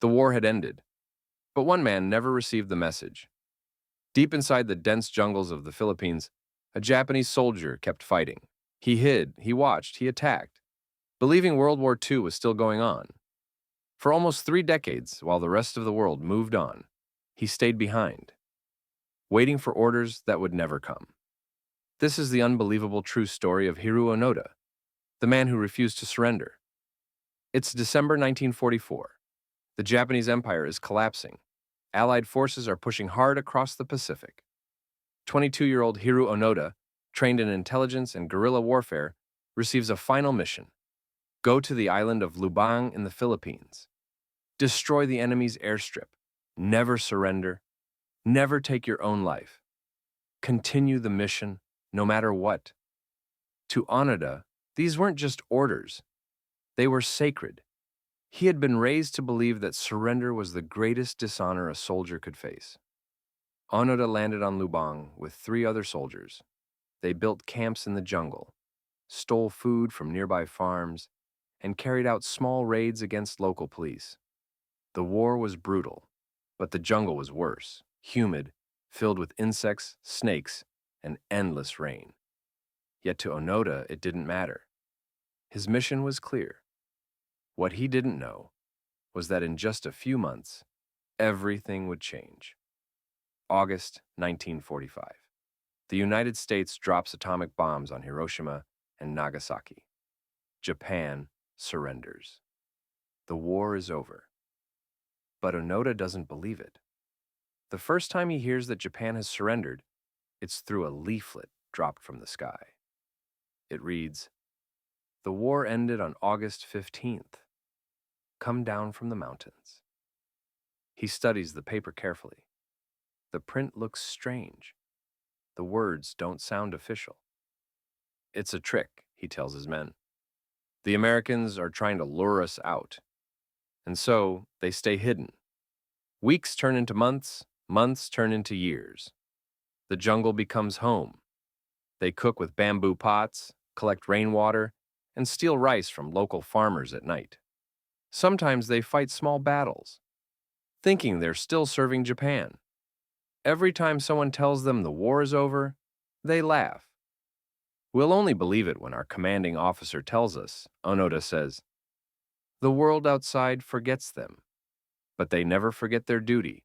The war had ended, but one man never received the message. Deep inside the dense jungles of the Philippines, a Japanese soldier kept fighting. He hid, he watched, he attacked, believing World War II was still going on. For almost 3 decades, while the rest of the world moved on, he stayed behind, waiting for orders that would never come. This is the unbelievable true story of Hiroo Onoda, the man who refused to surrender. It's December 1944. The Japanese Empire is collapsing. Allied forces are pushing hard across the Pacific. 22-year-old Hiroo Onoda, trained in intelligence and guerrilla warfare, receives a final mission. Go to the island of Lubang in the Philippines. Destroy the enemy's airstrip. Never surrender. Never take your own life. Continue the mission, no matter what. To Onoda, these weren't just orders. They were sacred. He had been raised to believe that surrender was the greatest dishonor a soldier could face. Onoda landed on Lubang with 3 other soldiers. They built camps in the jungle, stole food from nearby farms, and carried out small raids against local police. The war was brutal, but the jungle was worse, humid, filled with insects, snakes, and endless rain. Yet to Onoda, it didn't matter. His mission was clear. What he didn't know was that in just a few months, everything would change. August 1945. The United States drops atomic bombs on Hiroshima and Nagasaki. Japan surrenders. The war is over. But Onoda doesn't believe it. The first time he hears that Japan has surrendered, it's through a leaflet dropped from the sky. It reads, "The war ended on August 15th. Come down from the mountains." He studies the paper carefully. The print looks strange. The words don't sound official. It's a trick, he tells his men. The Americans are trying to lure us out. And so they stay hidden. Weeks turn into months, months turn into years. The jungle becomes home. They cook with bamboo pots, collect rainwater, and steal rice from local farmers at night. Sometimes they fight small battles, thinking they're still serving Japan. Every time someone tells them the war is over, they laugh. "We'll only believe it when our commanding officer tells us," Onoda says. The world outside forgets them, but they never forget their duty.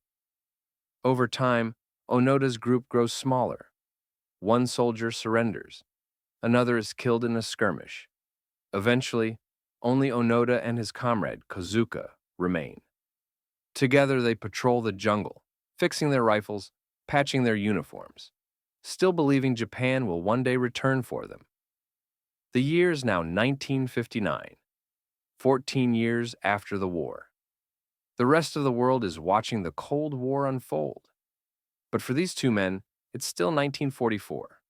Over time, Onoda's group grows smaller. One soldier surrenders. Another is killed in a skirmish. Eventually, only Onoda and his comrade, Kozuka, remain. Together they patrol the jungle, fixing their rifles, patching their uniforms, still believing Japan will one day return for them. The year is now 1959, 14 years after the war. The rest of the world is watching the Cold War unfold. But for these 2 men, it's still 1944.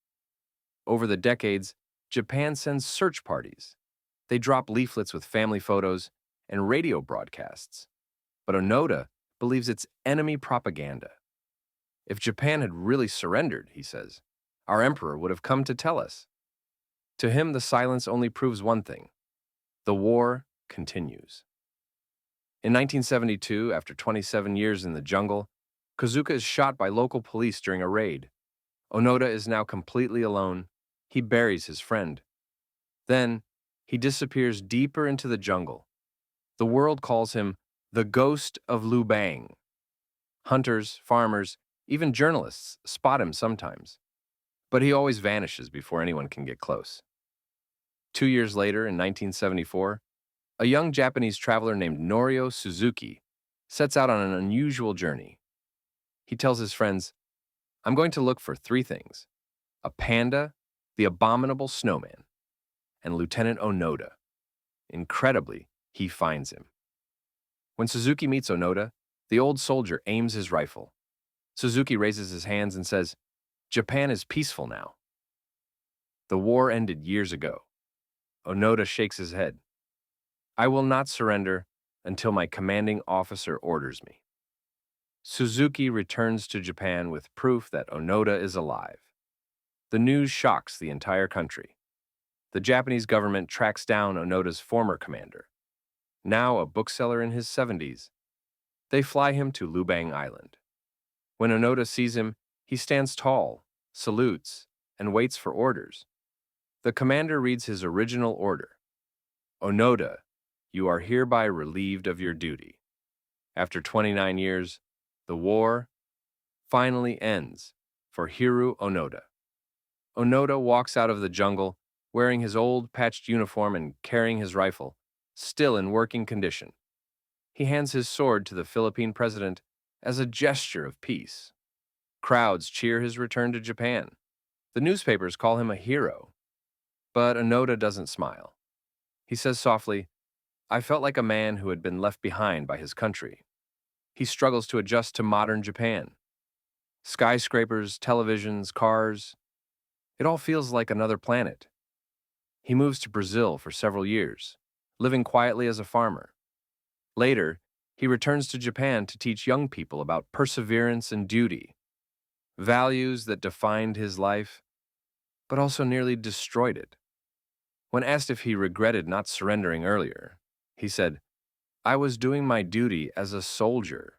Over the decades, Japan sends search parties. They drop leaflets with family photos and radio broadcasts. But Onoda believes it's enemy propaganda. If Japan had really surrendered, he says, our emperor would have come to tell us. To him, the silence only proves one thing: the war continues. In 1972, after 27 years in the jungle, Kozuka is shot by local police during a raid. Onoda is now completely alone. He buries his friend. Then, he disappears deeper into the jungle. The world calls him the Ghost of Lubang. Hunters, farmers, even journalists spot him sometimes, but he always vanishes before anyone can get close. 2 years later, in 1974, a young Japanese traveler named Norio Suzuki sets out on an unusual journey. He tells his friends, "I'm going to look for 3 things: a panda, the abominable snowman, and Lieutenant Onoda." Incredibly, he finds him. When Suzuki meets Onoda, the old soldier aims his rifle. Suzuki raises his hands and says, "Japan is peaceful now." The war ended years ago. Onoda shakes his head. "I will not surrender until my commanding officer orders me." Suzuki returns to Japan with proof that Onoda is alive. The news shocks the entire country. The Japanese government tracks down Onoda's former commander, now a bookseller in his 70s. They fly him to Lubang Island. When Onoda sees him, he stands tall, salutes, and waits for orders. The commander reads his original order. Onoda, you are hereby relieved of your duty. After 29 years, the war finally ends for Hiru Onoda. Onoda walks out of the jungle, wearing his old patched uniform and carrying his rifle, still in working condition. He hands his sword to the Philippine president as a gesture of peace. Crowds cheer his return to Japan. The newspapers call him a hero. But Onoda doesn't smile. He says softly, I felt like a man who had been left behind by his country. He struggles to adjust to modern Japan. Skyscrapers, televisions, cars. It all feels like another planet. He moves to Brazil for several years, living quietly as a farmer. Later, he returns to Japan to teach young people about perseverance and duty, values that defined his life, but also nearly destroyed it. When asked if he regretted not surrendering earlier, he said, I was doing my duty as a soldier.